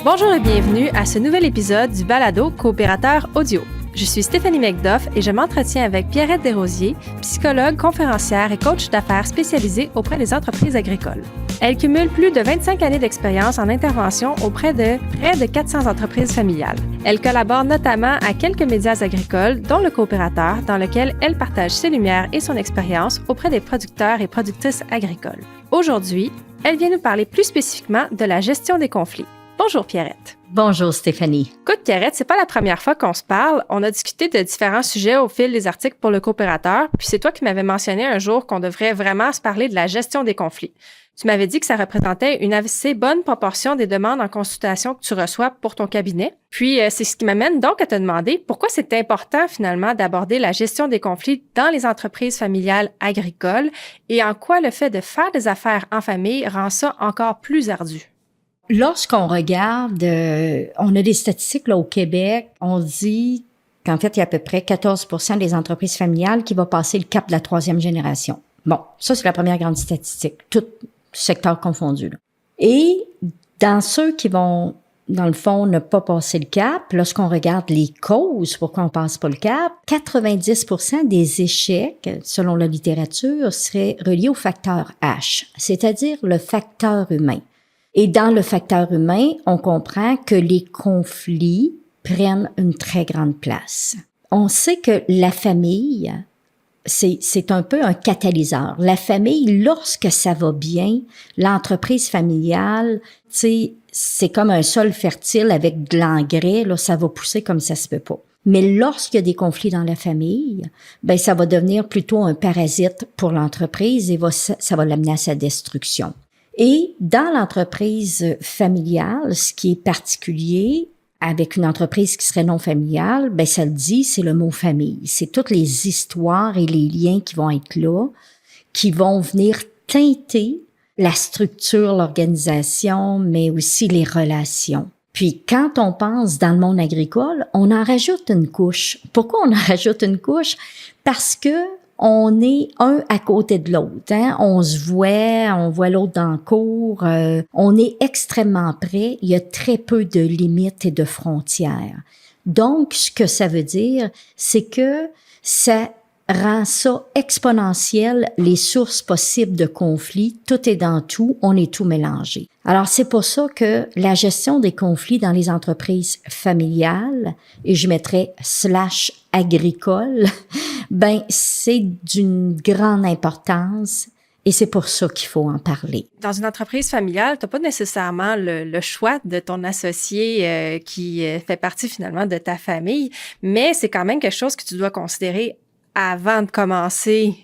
Bonjour et bienvenue à ce nouvel épisode du balado Coopérateur audio. Je suis Stéphanie McDuff et je m'entretiens avec Pierrette Desrosiers, psychologue, conférencière et coach d'affaires spécialisée auprès des entreprises agricoles. Elle cumule plus de 25 années d'expérience en intervention auprès de près de 400 entreprises familiales. Elle collabore notamment à quelques médias agricoles, dont le Coopérateur, dans lequel elle partage ses lumières et son expérience auprès des producteurs et productrices agricoles. Aujourd'hui, elle vient nous parler plus spécifiquement de la gestion des conflits. Bonjour Pierrette. Bonjour Stéphanie. Écoute Pierrette, c'est pas la première fois qu'on se parle. On a discuté de différents sujets au fil des articles pour le Coopérateur, puis c'est toi qui m'avais mentionné un jour qu'on devrait vraiment se parler de la gestion des conflits. Tu m'avais dit que ça représentait une assez bonne proportion des demandes en consultation que tu reçois pour ton cabinet. Puis c'est ce qui m'amène donc à te demander pourquoi c'est important finalement d'aborder la gestion des conflits dans les entreprises familiales agricoles et en quoi le fait de faire des affaires en famille rend ça encore plus ardu. Lorsqu'on regarde, on a des statistiques là au Québec, on dit qu'en fait, il y a à peu près 14% des entreprises familiales qui vont passer le cap de la 3e génération. Bon, ça, c'est la première grande statistique, tout secteur confondu, là. Et dans ceux qui vont, dans le fond, ne pas passer le cap, lorsqu'on regarde les causes pourquoi on passe pas le cap, 90% des échecs, selon la littérature, seraient reliés au facteur H, c'est-à-dire le facteur humain. Et dans le facteur humain, on comprend que les conflits prennent une très grande place. On sait que la famille, c'est un peu un catalyseur. La famille, lorsque ça va bien, l'entreprise familiale, tu sais, c'est comme un sol fertile avec de l'engrais, là, ça va pousser comme ça se peut pas. Mais lorsqu'il y a des conflits dans la famille, ben ça va devenir plutôt un parasite pour l'entreprise et ça va l'amener à sa destruction. Et dans l'entreprise familiale, ce qui est particulier avec une entreprise qui serait non familiale, ben ça le dit, c'est le mot famille. C'est toutes les histoires et les liens qui vont être là, qui vont venir teinter la structure, l'organisation, mais aussi les relations. Puis quand on pense dans le monde agricole, on en rajoute une couche. Pourquoi on en rajoute une couche? Parce que on est un à côté de l'autre, hein? On voit l'autre dans le cours, on est extrêmement près, il y a très peu de limites et de frontières. Donc, ce que ça veut dire, c'est que ça rend ça exponentiel, les sources possibles de conflits, tout est dans tout, on est tout mélangé. Alors, c'est pour ça que la gestion des conflits dans les entreprises familiales, et je mettrais / agricole, ben, c'est d'une grande importance et c'est pour ça qu'il faut en parler. Dans une entreprise familiale, tu n'as pas nécessairement le choix de ton associé qui fait partie finalement de ta famille, mais c'est quand même quelque chose que tu dois considérer avant de commencer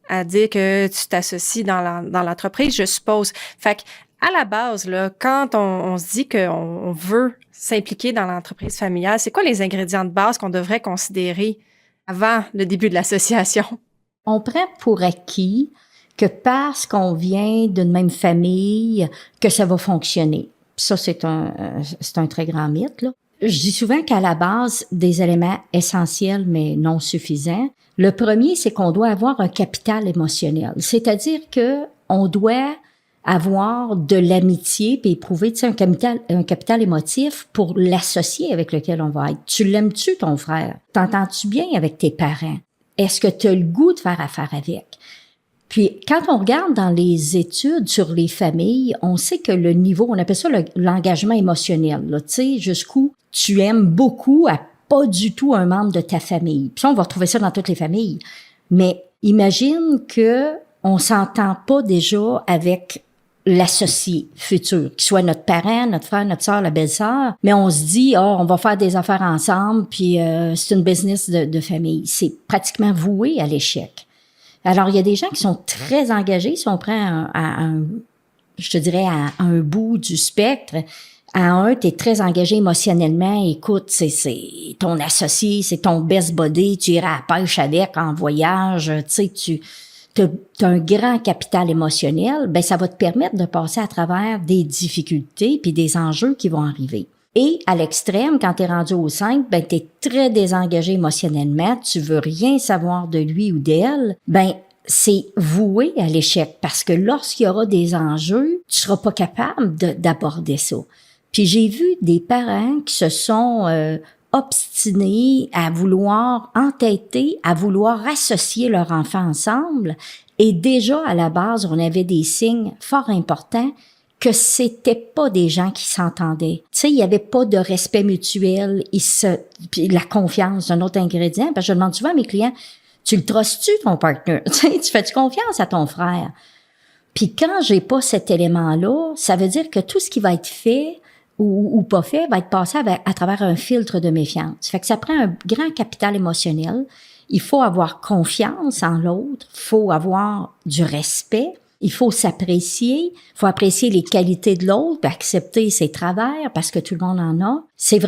à dire que tu t'associes dans l'entreprise, je suppose. Fait que, à la base, là, quand on se dit qu'on veut s'impliquer dans l'entreprise familiale, c'est quoi les ingrédients de base qu'on devrait considérer avant le début de l'association? On prend pour acquis que parce qu'on vient d'une même famille, que ça va fonctionner. Ça, c'est un très grand mythe, là. Je dis souvent qu'à la base, des éléments essentiels mais non suffisants. Le premier, c'est qu'on doit avoir un capital émotionnel. C'est-à-dire que on doit avoir de l'amitié puis éprouver, tu sais, un capital émotif pour l'associé avec lequel on va être. Tu l'aimes-tu, ton frère? T'entends-tu bien avec tes parents? Est-ce que tu as le goût de faire affaire avec? Puis, quand on regarde dans les études sur les familles, on sait que le niveau, on appelle ça l'engagement émotionnel, là, tu sais, jusqu'où tu aimes beaucoup à pas du tout un membre de ta famille. Puis on va retrouver ça dans toutes les familles. Mais imagine que on s'entend pas déjà avec l'associé futur, qui soit notre parent, notre frère, notre sœur, la belle-sœur, mais on se dit, on va faire des affaires ensemble, puis c'est une business de famille. C'est pratiquement voué à l'échec. Alors, il y a des gens qui sont très engagés, si on prend je te dirais, à un bout du spectre. À t'es très engagé émotionnellement. Écoute, c'est ton associé, c'est ton best buddy, tu iras à la pêche avec en voyage, tu sais, t'as un grand capital émotionnel, ben ça va te permettre de passer à travers des difficultés puis des enjeux qui vont arriver. Et à l'extrême, quand t'es rendu au 5, ben t'es très désengagé émotionnellement, tu veux rien savoir de lui ou d'elle, ben c'est voué à l'échec parce que lorsqu'il y aura des enjeux, tu seras pas capable d'aborder ça. Puis j'ai vu des parents qui se sont obstinés à vouloir entêter, à vouloir associer leurs enfants ensemble. Et déjà, à la base, on avait des signes fort importants que c'était pas des gens qui s'entendaient. Tu sais, il y avait pas de respect mutuel, puis la confiance, un autre ingrédient. Parce que je demande souvent à mes clients, tu le trustes-tu, ton partenaire? Tu sais, tu fais-tu confiance à ton frère? Puis quand j'ai pas cet élément-là, ça veut dire que tout ce qui va être fait ou pas fait va être passé à travers un filtre de méfiance. Fait que ça prend un grand capital émotionnel. Il faut avoir confiance en l'autre, il faut avoir du respect, il faut s'apprécier, il faut apprécier les qualités de l'autre, puis accepter ses travers parce que tout le monde en a. C'est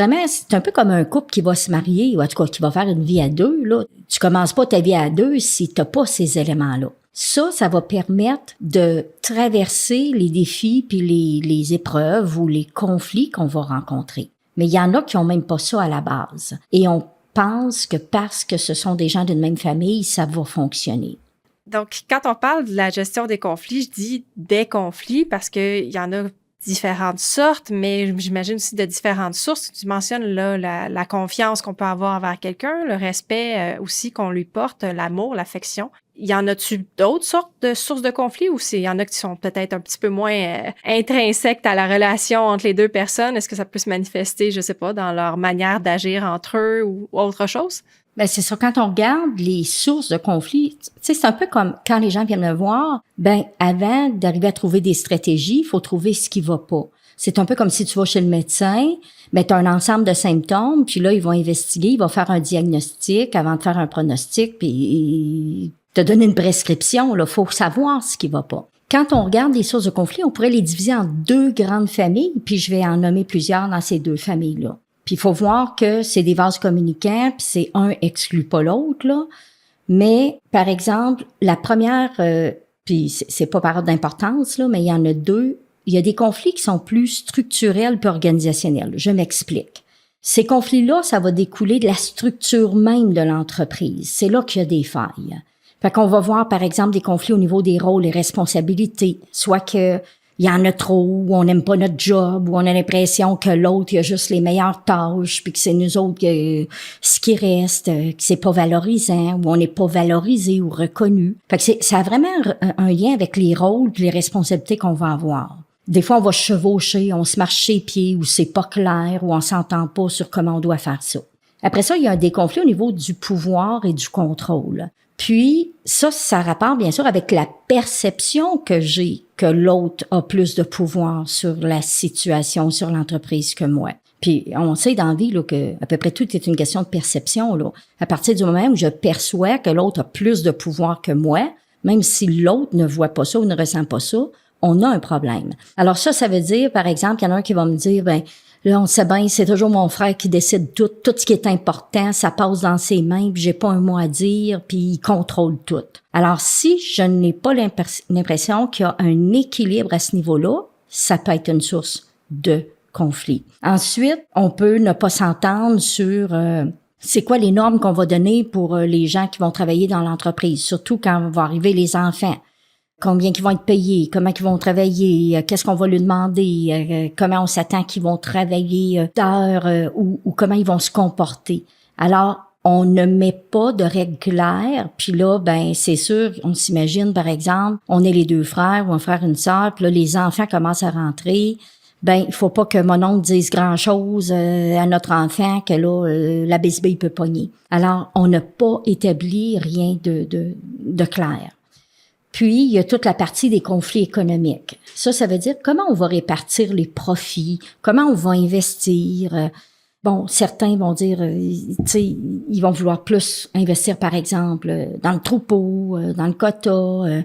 un peu comme un couple qui va se marier ou en tout cas qui va faire une vie à deux, là. Tu commences pas ta vie à deux si t'as pas ces éléments-là. Ça va permettre de traverser les défis puis les épreuves ou les conflits qu'on va rencontrer. Mais il y en a qui ont même pas ça à la base. Et on pense que parce que ce sont des gens d'une même famille, ça va fonctionner. Donc, quand on parle de la gestion des conflits, je dis des conflits parce qu'il y en a différentes sortes, mais j'imagine aussi de différentes sources. Tu mentionnes là la confiance qu'on peut avoir envers quelqu'un, le respect aussi qu'on lui porte, l'amour, l'affection. Y en a-tu d'autres sortes de sources de conflits ou il y en a qui sont peut-être un petit peu moins intrinsèques à la relation entre les deux personnes? Est-ce que ça peut se manifester, je sais pas, dans leur manière d'agir entre eux ou autre chose? Ben c'est ça, quand on regarde les sources de conflits, tu sais, c'est un peu comme quand les gens viennent me voir, ben avant d'arriver à trouver des stratégies, il faut trouver ce qui va pas. C'est un peu comme si tu vas chez le médecin, ben tu as un ensemble de symptômes, puis là, ils vont investiguer, ils vont faire un diagnostic avant de faire un pronostic, puis te donner une prescription, là, faut savoir ce qui va pas. Quand on regarde les sources de conflits, on pourrait les diviser en deux grandes familles, puis je vais en nommer plusieurs dans ces deux familles-là. Puis il faut voir que c'est des vases communicants, puis c'est un exclut pas l'autre, là. Mais, par exemple, la première, puis c'est pas par ordre d'importance, là, mais il y en a deux. Il y a des conflits qui sont plus structurels puis organisationnels. Je m'explique. Ces conflits-là, ça va découler de la structure même de l'entreprise. C'est là qu'il y a des failles. Fait qu'on va voir, par exemple, des conflits au niveau des rôles et responsabilités. Soit que il y en a trop, ou on n'aime pas notre job, ou on a l'impression que l'autre, il a juste les meilleures tâches, puis que c'est nous autres ce qui reste, que c'est pas valorisant, ou on n'est pas valorisé ou reconnu. Fait que ça a vraiment un lien avec les rôles et les responsabilités qu'on va avoir. Des fois, on va chevaucher, on se marche ses pieds, ou c'est pas clair, ou on s'entend pas sur comment on doit faire ça. Après ça, il y a des conflits au niveau du pouvoir et du contrôle. Puis, ça rapporte bien sûr avec la perception que j'ai que l'autre a plus de pouvoir sur la situation, sur l'entreprise que moi. Puis, on sait dans la vie là, que à peu près tout est une question de perception. Là. À partir du moment où je perçois que l'autre a plus de pouvoir que moi, même si l'autre ne voit pas ça ou ne ressent pas ça, on a un problème. Alors ça veut dire, par exemple, il y en a un qui va me dire, ben là, on sait bien, c'est toujours mon frère qui décide tout ce qui est important, ça passe dans ses mains, puis j'ai pas un mot à dire, puis il contrôle tout. Alors, si je n'ai pas l'impression qu'il y a un équilibre à ce niveau-là, ça peut être une source de conflit. Ensuite, on peut ne pas s'entendre sur c'est quoi les normes qu'on va donner pour les gens qui vont travailler dans l'entreprise, surtout quand vont arriver les enfants. Combien qu'ils vont être payés, comment qu'ils vont travailler, qu'est-ce qu'on va lui demander, comment on s'attend qu'ils vont travailler d'heures ou comment ils vont se comporter. Alors, on ne met pas de règles claires, puis là, ben c'est sûr, on s'imagine, par exemple, on est les deux frères ou un frère, une sœur, puis là, les enfants commencent à rentrer. Ben, il faut pas que mon oncle dise grand-chose à notre enfant que là, la bisbille peut pogner. Alors, on n'a pas établi rien de clair. Puis, il y a toute la partie des conflits économiques. Ça veut dire comment on va répartir les profits, comment on va investir. Bon, certains vont dire, tu sais, ils vont vouloir plus investir, par exemple, dans le troupeau, dans le quota.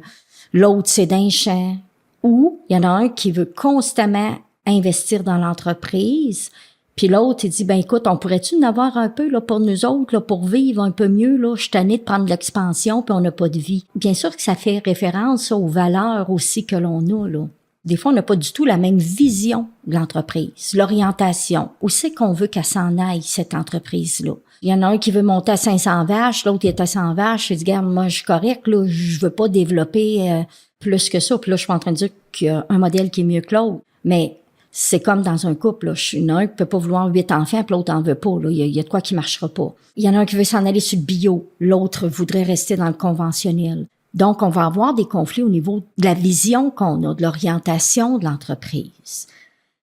L'autre, c'est dans le champ. Ou, il y en a un qui veut constamment investir dans l'entreprise. Puis l'autre, il dit, ben écoute, on pourrait-tu en avoir un peu là pour nous autres, là, pour vivre un peu mieux, là, je suis tannée de prendre de l'expansion, puis on n'a pas de vie. Bien sûr que ça fait référence ça, aux valeurs aussi que l'on a, là. Des fois, on n'a pas du tout la même vision de l'entreprise, l'orientation. Où c'est qu'on veut qu'elle s'en aille, cette entreprise-là? Il y en a un qui veut monter à 500 vaches, l'autre il est à 100 vaches. Il dit, regarde, moi, je suis correct, là, je veux pas développer plus que ça. Puis là, je suis en train de dire qu'il y a un modèle qui est mieux que l'autre. Mais C'est comme dans un couple, là. Il y en a un qui peut pas vouloir 8 enfants, puis l'autre en veut pas, là. Il y a de quoi qui marchera pas. Il y en a un qui veut s'en aller sur le bio, l'autre voudrait rester dans le conventionnel. Donc, on va avoir des conflits au niveau de la vision qu'on a, de l'orientation de l'entreprise.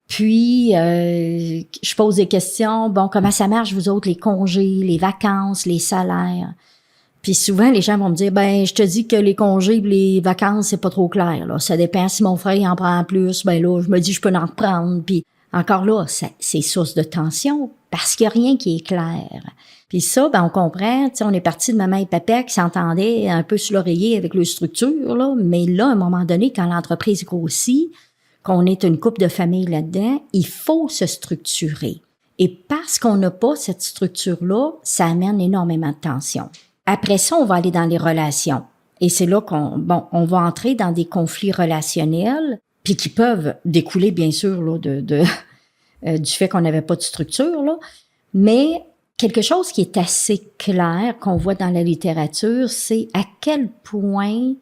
Puis, je pose des questions. Bon, comment ça marche, vous autres, les congés, les vacances, les salaires? Puis souvent, les gens vont me dire, je te dis que les congés et les vacances, c'est pas trop clair, là. Ça dépend si mon frère en prend plus. Là, je me dis, je peux en reprendre. Puis encore là, c'est source de tension parce qu'il y a rien qui est clair. Puis ça, on comprend, on est parti de maman et papa qui s'entendaient un peu sur l'oreiller avec leur structure, là. Mais là, à un moment donné, quand l'entreprise grossit, qu'on est une couple de famille là-dedans, il faut se structurer. Et parce qu'on n'a pas cette structure-là, ça amène énormément de tension. Après ça, on va aller dans les relations. Et c'est là on va entrer dans des conflits relationnels, puis qui peuvent découler, bien sûr, là, du fait qu'on n'avait pas de structure, là. Mais quelque chose qui est assez clair, qu'on voit dans la littérature, c'est à quel point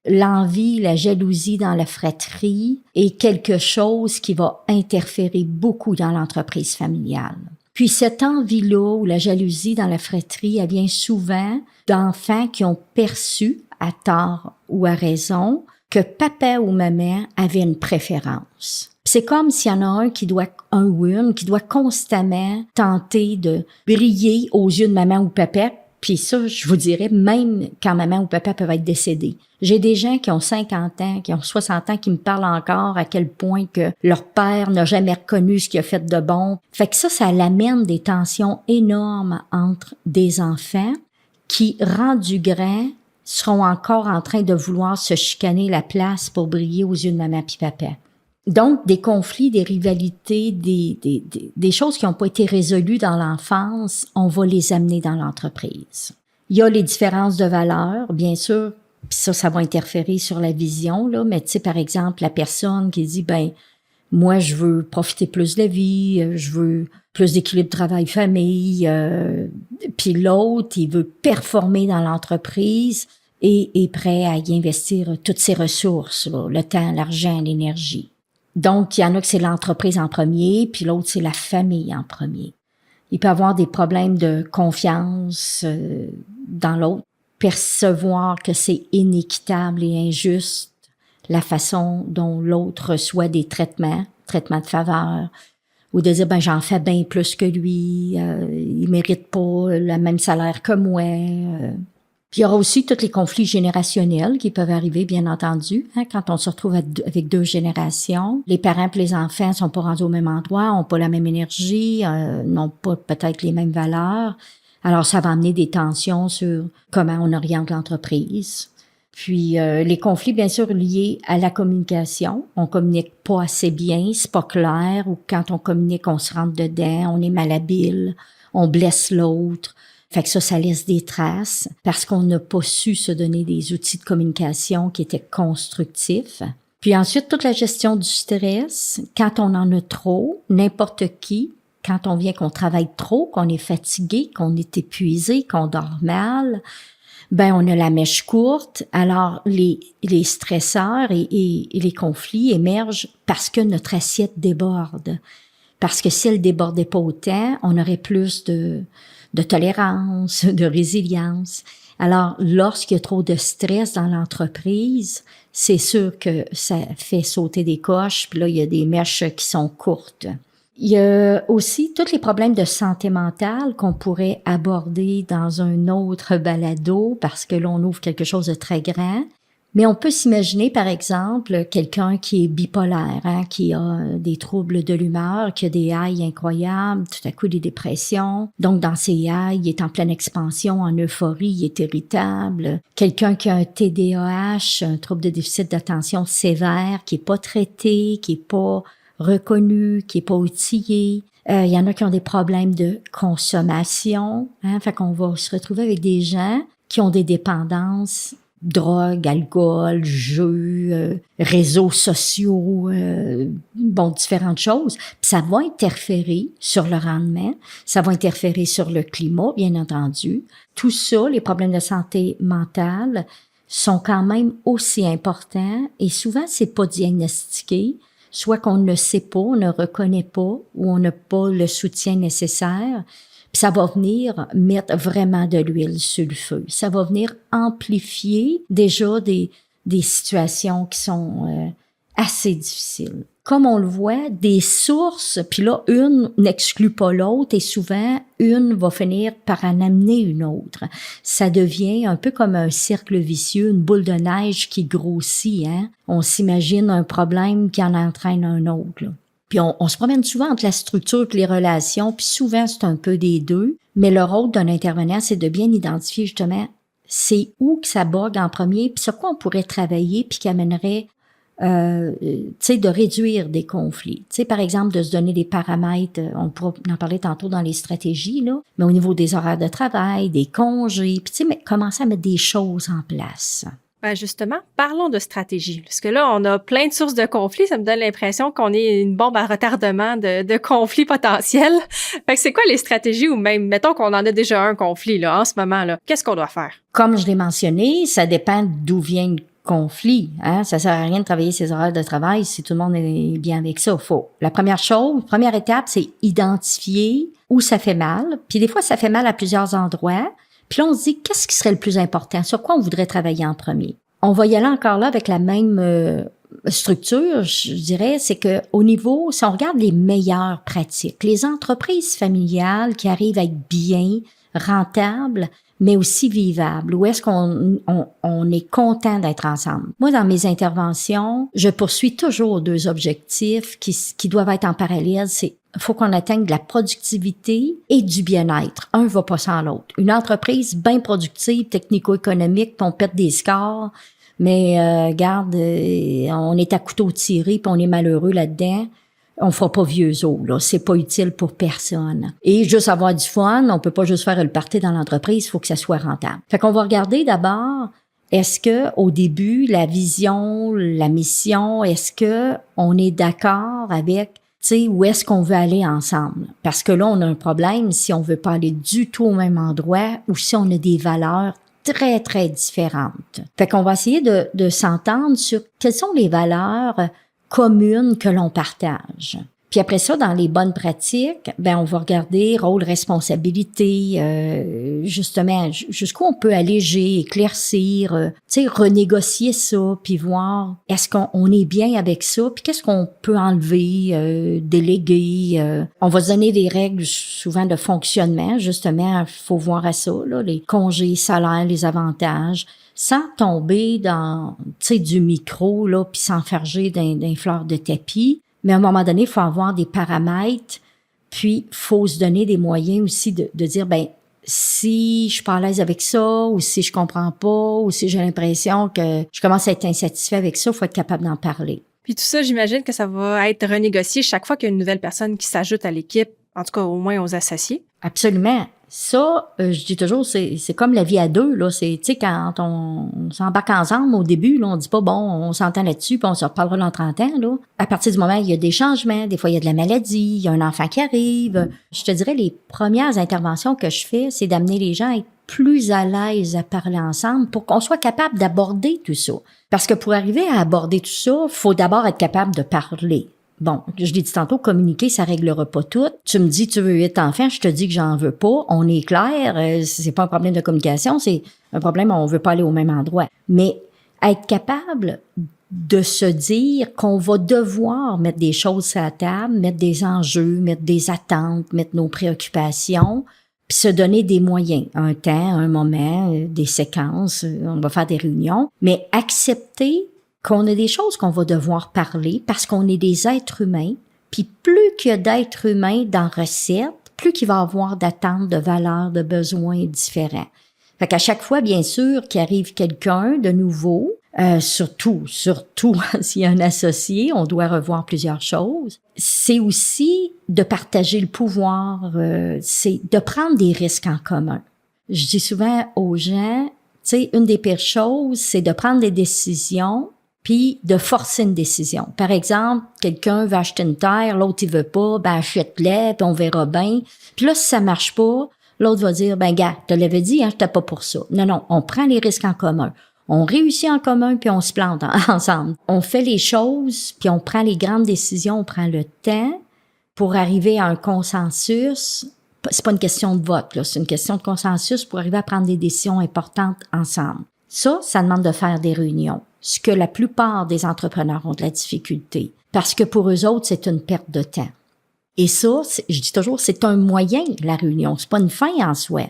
l'envie, la jalousie dans la fratrie est quelque chose qui va interférer beaucoup dans l'entreprise familiale. Puis cette envie-là, ou la jalousie dans la fratrie, elle vient souvent d'enfants qui ont perçu, à tort ou à raison, que papa ou maman avait une préférence. C'est comme s'il y en a un ou une qui doit constamment tenter de briller aux yeux de maman ou papa. Puis ça, je vous dirais, même quand maman ou papa peuvent être décédés. J'ai des gens qui ont 50 ans, qui ont 60 ans, qui me parlent encore à quel point que leur père n'a jamais reconnu ce qu'il a fait de bon. Fait que ça amène des tensions énormes entre des enfants qui, rendus grands, seront encore en train de vouloir se chicaner la place pour briller aux yeux de maman puis papa. Donc, des conflits, des rivalités, des choses qui n'ont pas été résolues dans l'enfance, on va les amener dans l'entreprise. Il y a les différences de valeurs, bien sûr, puis ça va interférer sur la vision, là, mais tu sais, par exemple, la personne qui dit, moi, je veux profiter plus de la vie, je veux plus d'équilibre travail-famille, puis l'autre, il veut performer dans l'entreprise et est prêt à y investir toutes ses ressources, là, le temps, l'argent, l'énergie. Donc, il y en a que c'est l'entreprise en premier, puis l'autre, c'est la famille en premier. Il peut y avoir des problèmes de confiance dans l'autre, percevoir que c'est inéquitable et injuste la façon dont l'autre reçoit des traitements de faveur, ou de dire, j'en fais bien plus que lui, il mérite pas le même salaire que moi. Puis il y aura aussi tous les conflits générationnels qui peuvent arriver, bien entendu, quand on se retrouve avec 2 générations. Les parents et les enfants sont pas rendus au même endroit, ont pas la même énergie, n'ont pas peut-être les mêmes valeurs. Alors, ça va amener des tensions sur comment on oriente l'entreprise. Puis, les conflits, bien sûr, liés à la communication. On communique pas assez bien, c'est pas clair, ou quand on communique, on se rentre dedans, on est malhabile, on blesse l'autre. Fait que ça laisse des traces parce qu'on n'a pas su se donner des outils de communication qui étaient constructifs. Puis ensuite, toute la gestion du stress, quand on en a trop, n'importe qui, quand on vient qu'on travaille trop, qu'on est fatigué, qu'on est épuisé, qu'on dort mal, on a la mèche courte. Alors, les stresseurs et les conflits émergent parce que notre assiette déborde. Parce que si elle débordait pas autant, on aurait plus de tolérance, de résilience. Alors, lorsqu'il y a trop de stress dans l'entreprise, c'est sûr que ça fait sauter des coches, puis là, il y a des mèches qui sont courtes. Il y a aussi tous les problèmes de santé mentale qu'on pourrait aborder dans un autre balado, parce que là, on ouvre quelque chose de très grand. Mais on peut s'imaginer, par exemple, quelqu'un qui est bipolaire, qui a des troubles de l'humeur, qui a des highs incroyables, tout à coup des dépressions. Donc, dans ces highs, il est en pleine expansion, en euphorie, il est irritable. Quelqu'un qui a un TDAH, un trouble de déficit d'attention sévère, qui est pas traité, qui est pas reconnu, qui est pas outillé. Il y en a qui ont des problèmes de consommation. Fait qu'on va se retrouver avec des gens qui ont des dépendances, drogue, alcool, jeux, réseaux sociaux, différentes choses. Puis ça va interférer sur le rendement, ça va interférer sur le climat, bien entendu. Tout ça, les problèmes de santé mentale, sont quand même aussi importants et souvent, c'est pas diagnostiqué. soit qu'on ne sait pas, on ne reconnaît pas ou on n'a pas le soutien nécessaire. Puis ça va venir mettre vraiment de l'huile sur le feu. Ça va venir amplifier déjà des situations qui sont assez difficiles. Comme on le voit, des sources, puis là, une n'exclut pas l'autre et souvent, une va finir par en amener une autre. Ça devient un peu comme un cercle vicieux, une boule de neige qui grossit, hein. On s'imagine un problème qui en entraîne un autre, là. Puis on se promène souvent entre la structure et les relations, puis souvent, c'est un peu des deux. Mais le rôle d'un intervenant, c'est de bien identifier justement c'est où que ça bug en premier, puis sur quoi on pourrait travailler, puis qui amènerait de réduire des conflits. Tu sais, par exemple, de se donner des paramètres, on pourra en parler tantôt dans les stratégies, là, mais au niveau des horaires de travail, des congés, puis tu sais, commencer à mettre des choses en place. Ben justement, parlons de stratégie. Parce que là, on a plein de sources de conflits. Ça me donne l'impression qu'on est une bombe à retardement de conflits potentiels. Fait que c'est quoi les stratégies ou même, mettons qu'on en a déjà un conflit, là, en ce moment, là. Qu'est-ce qu'on doit faire? Comme je l'ai mentionné, ça dépend d'où vient le conflit, hein. Ça sert à rien de travailler ses horaires de travail si tout le monde est bien avec ça. La première étape, c'est identifier où ça fait mal. Puis des fois, ça fait mal à plusieurs endroits. Puis là, on se dit, qu'est-ce qui serait le plus important? Sur quoi on voudrait travailler en premier? On va y aller encore là avec la même structure, je dirais, c'est que au niveau, si on regarde les meilleures pratiques, les entreprises familiales qui arrivent à être bien, rentables, mais aussi vivables, où est-ce qu'on est content d'être ensemble. Moi, dans mes interventions, je poursuis toujours deux objectifs qui doivent être en parallèle. C'est faut qu'on atteigne de la productivité et du bien-être. Un va pas sans l'autre. Une entreprise bien productive, technico-économique, puis on pète des scores, mais regarde, on est à couteau tiré, puis on est malheureux là-dedans. On fera pas vieux os, là. C'est pas utile pour personne. Et juste avoir du fun, on peut pas juste faire le party dans l'entreprise, il faut que ça soit rentable. Fait qu'on va regarder d'abord, est-ce que, au début, la vision, la mission, est-ce que on est d'accord avec, tu sais, où est-ce qu'on veut aller ensemble? Parce que là, on a un problème si on veut pas aller du tout au même endroit ou si on a des valeurs très, très différentes. Fait qu'on va essayer de s'entendre sur quelles sont les valeurs communes que l'on partage. Puis après ça, dans les bonnes pratiques, on va regarder rôle, responsabilité, justement, jusqu'où on peut alléger, éclaircir, renégocier ça, puis voir est-ce qu'on est bien avec ça, puis qu'est-ce qu'on peut enlever, déléguer. On va se donner des règles souvent de fonctionnement, justement, il faut voir à ça, là, les congés, salaires, les avantages, sans tomber dans, du micro, là, puis s'enfarger d'un fleur de tapis. Mais à un moment donné, il faut avoir des paramètres, puis il faut se donner des moyens aussi de dire, si je suis pas à l'aise avec ça, ou si je comprends pas, ou si j'ai l'impression que je commence à être insatisfait avec ça, il faut être capable d'en parler. Puis tout ça, j'imagine que ça va être renégocié chaque fois qu'il y a une nouvelle personne qui s'ajoute à l'équipe, en tout cas au moins aux associés. Absolument. Ça, je dis toujours, c'est comme la vie à deux, là. C'est, tu sais, quand on s'embarque ensemble au début, là, on dit pas, bon, on s'entend là-dessus, puis on se reparlera dans 30 ans, là. À partir du moment où il y a des changements, des fois, il y a de la maladie, il y a un enfant qui arrive. Je te dirais, les premières interventions que je fais, c'est d'amener les gens à être plus à l'aise à parler ensemble pour qu'on soit capable d'aborder tout ça. Parce que pour arriver à aborder tout ça, faut d'abord être capable de parler. Bon, je l'ai dit tantôt, communiquer, ça réglera pas tout. Tu me dis, tu veux 8 enfants, je te dis que j'en veux pas. On est clair, c'est pas un problème de communication, c'est un problème, on veut pas aller au même endroit. Mais être capable de se dire qu'on va devoir mettre des choses sur la table, mettre des enjeux, mettre des attentes, mettre nos préoccupations, puis se donner des moyens, un temps, un moment, des séquences, on va faire des réunions, mais accepter qu'on a des choses qu'on va devoir parler parce qu'on est des êtres humains, puis plus qu'il y a d'êtres humains dans recette, plus qu'il va y avoir d'attentes, de valeurs, de besoins différents. Fait qu'à chaque fois, bien sûr, qu'il arrive quelqu'un de nouveau, surtout s'il y a un associé, on doit revoir plusieurs choses. C'est aussi de partager le pouvoir, c'est de prendre des risques en commun. Je dis souvent aux gens, tu sais, une des pires choses, c'est de prendre des décisions puis de forcer une décision. Par exemple, quelqu'un veut acheter une terre, l'autre il veut pas, achète-la, puis on verra bien. Puis là, si ça marche pas, l'autre va dire, gars, je te l'avais dit, j'étais pas pour ça. Non, on prend les risques en commun. On réussit en commun, puis on se plante ensemble. On fait les choses, puis on prend les grandes décisions, on prend le temps pour arriver à un consensus. C'est pas une question de vote, là, c'est une question de consensus pour arriver à prendre des décisions importantes ensemble. Ça demande de faire des réunions, ce que la plupart des entrepreneurs ont de la difficulté, parce que pour eux autres, c'est une perte de temps. Et ça, je dis toujours, c'est un moyen, la réunion, c'est pas une fin en soi.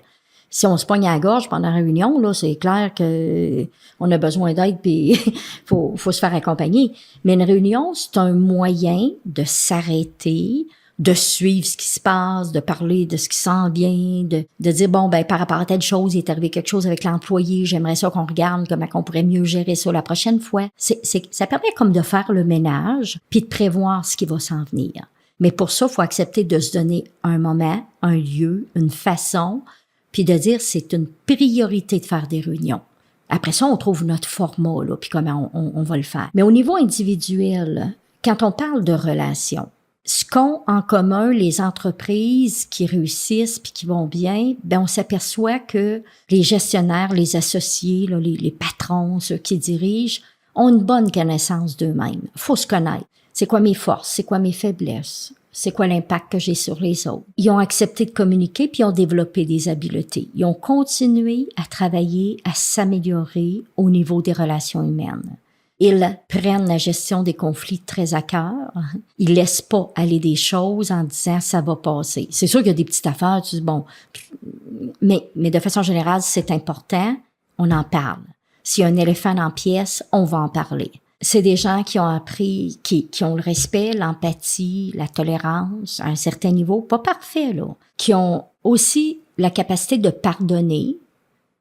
Si on se pogne à la gorge pendant la réunion, là, c'est clair que on a besoin d'aide puis faut se faire accompagner. Mais une réunion, c'est un moyen de s'arrêter, de suivre ce qui se passe, de parler de ce qui s'en vient, de dire, bon, ben, par rapport à telle chose, il est arrivé quelque chose avec l'employé, j'aimerais ça qu'on regarde comment on pourrait mieux gérer ça la prochaine fois. Ça permet comme de faire le ménage puis de prévoir ce qui va s'en venir. Mais pour ça, il faut accepter de se donner un moment, un lieu, une façon, puis de dire c'est une priorité de faire des réunions. Après ça, on trouve notre format, là, puis comment on va le faire. Mais au niveau individuel, quand on parle de relations, ce qu'ont en commun les entreprises qui réussissent puis qui vont bien, ben on s'aperçoit que les gestionnaires, les associés, là, les patrons, ceux qui dirigent, ont une bonne connaissance d'eux-mêmes. Faut se connaître. C'est quoi mes forces? C'est quoi mes faiblesses? C'est quoi l'impact que j'ai sur les autres? Ils ont accepté de communiquer puis ils ont développé des habiletés. Ils ont continué à travailler, à s'améliorer au niveau des relations humaines. Ils prennent la gestion des conflits très à cœur. Ils laissent pas aller des choses en disant ça va passer. C'est sûr qu'il y a des petites affaires, tu dis bon, mais de façon générale, c'est important, on en parle. S'il y a un éléphant dans la pièce, on va en parler. C'est des gens qui ont appris, qui ont le respect, l'empathie, la tolérance à un certain niveau, pas parfait, là, qui ont aussi la capacité de pardonner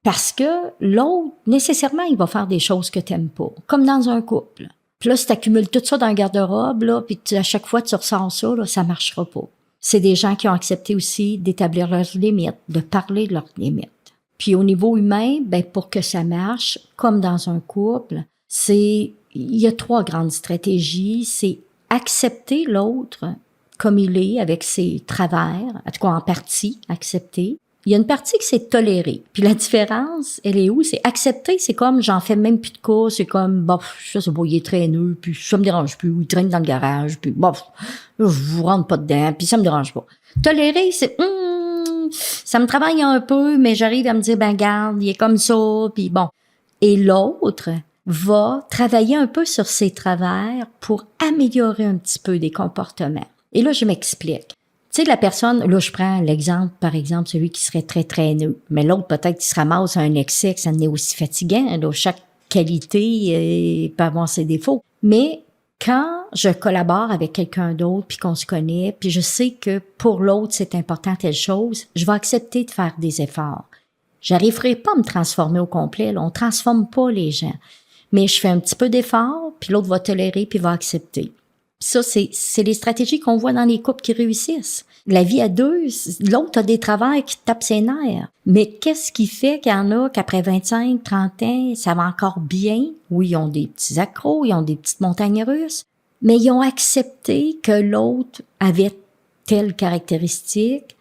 parce que l'autre, nécessairement, il va faire des choses que t'aimes pas, comme dans un couple. Puis là, si t'accumules tout ça dans un garde-robe, là, puis à chaque fois tu ressors ça, là, ça marchera pas. C'est des gens qui ont accepté aussi d'établir leurs limites, de parler de leurs limites. Puis au niveau humain, ben pour que ça marche, comme dans un couple, il y a 3 grandes stratégies. C'est accepter l'autre comme il est, avec ses travers, en tout cas en partie, accepter. Il y a une partie qui c'est tolérer. Puis la différence, elle est où? C'est accepter, c'est comme j'en fais même plus de cas, c'est comme, bof, ça c'est beau, il est traîneux, puis ça me dérange plus, ou il traîne dans le garage, puis bof, je vous rentre pas dedans, puis ça me dérange pas. Tolérer, c'est, ça me travaille un peu, mais j'arrive à me dire, ben garde, il est comme ça, puis bon. Et l'autre va travailler un peu sur ses travers pour améliorer un petit peu des comportements. Et là, je m'explique. Tu sais, la personne, là, je prends l'exemple, par exemple, celui qui serait très traîneux. Mais l'autre, peut-être qu'il se ramasse à un excès, que ça n'est aussi fatigant. Là, chaque qualité peut avoir ses défauts. Mais quand je collabore avec quelqu'un d'autre, puis qu'on se connaît, puis je sais que pour l'autre, c'est important telle chose, je vais accepter de faire des efforts. J'arriverai pas à me transformer au complet. Là. On transforme pas les gens. Mais je fais un petit peu d'effort, puis l'autre va tolérer, puis va accepter. Ça, c'est les stratégies qu'on voit dans les couples qui réussissent. La vie à deux, l'autre a des travails qui tapent ses nerfs. Mais qu'est-ce qui fait qu'il y en a qu'après 25, 30 ans, ça va encore bien? Oui, ils ont des petits accros, ils ont des petites montagnes russes, mais ils ont accepté que l'autre avait telle caractéristique.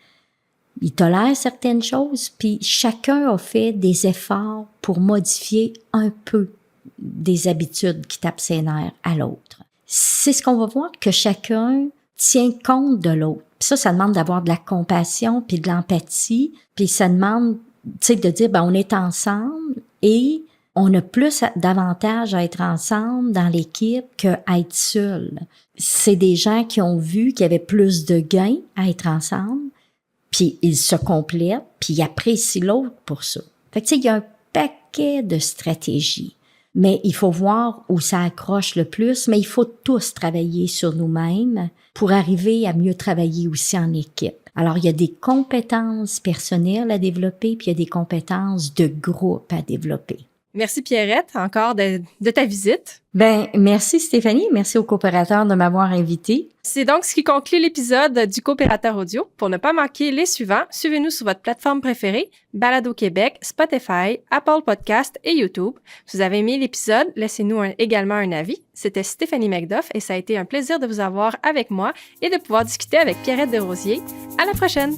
Ils tolèrent certaines choses, puis chacun a fait des efforts pour modifier un peu des habitudes qui tapent ses nerfs à l'autre. C'est ce qu'on va voir, que chacun tient compte de l'autre. Puis ça demande d'avoir de la compassion puis de l'empathie, puis ça demande, tu sais, de dire, ben on est ensemble et on a plus d'avantages à être ensemble dans l'équipe qu'à être seul. C'est des gens qui ont vu qu'il y avait plus de gains à être ensemble, puis ils se complètent, puis ils apprécient l'autre pour ça. Fait que tu sais, il y a un paquet de stratégies. Mais il faut voir où ça accroche le plus, mais il faut tous travailler sur nous-mêmes pour arriver à mieux travailler aussi en équipe. Alors, il y a des compétences personnelles à développer, puis il y a des compétences de groupe à développer. Merci Pierrette, encore de ta visite. Ben, merci Stéphanie, merci aux coopérateurs de m'avoir invitée. C'est donc ce qui conclut l'épisode du Coopérateur Audio. Pour ne pas manquer les suivants, suivez-nous sur votre plateforme préférée, Balado Québec, Spotify, Apple Podcast et YouTube. Si vous avez aimé l'épisode, laissez-nous également un avis. C'était Stéphanie McDuff et ça a été un plaisir de vous avoir avec moi et de pouvoir discuter avec Pierrette Desrosiers. À la prochaine!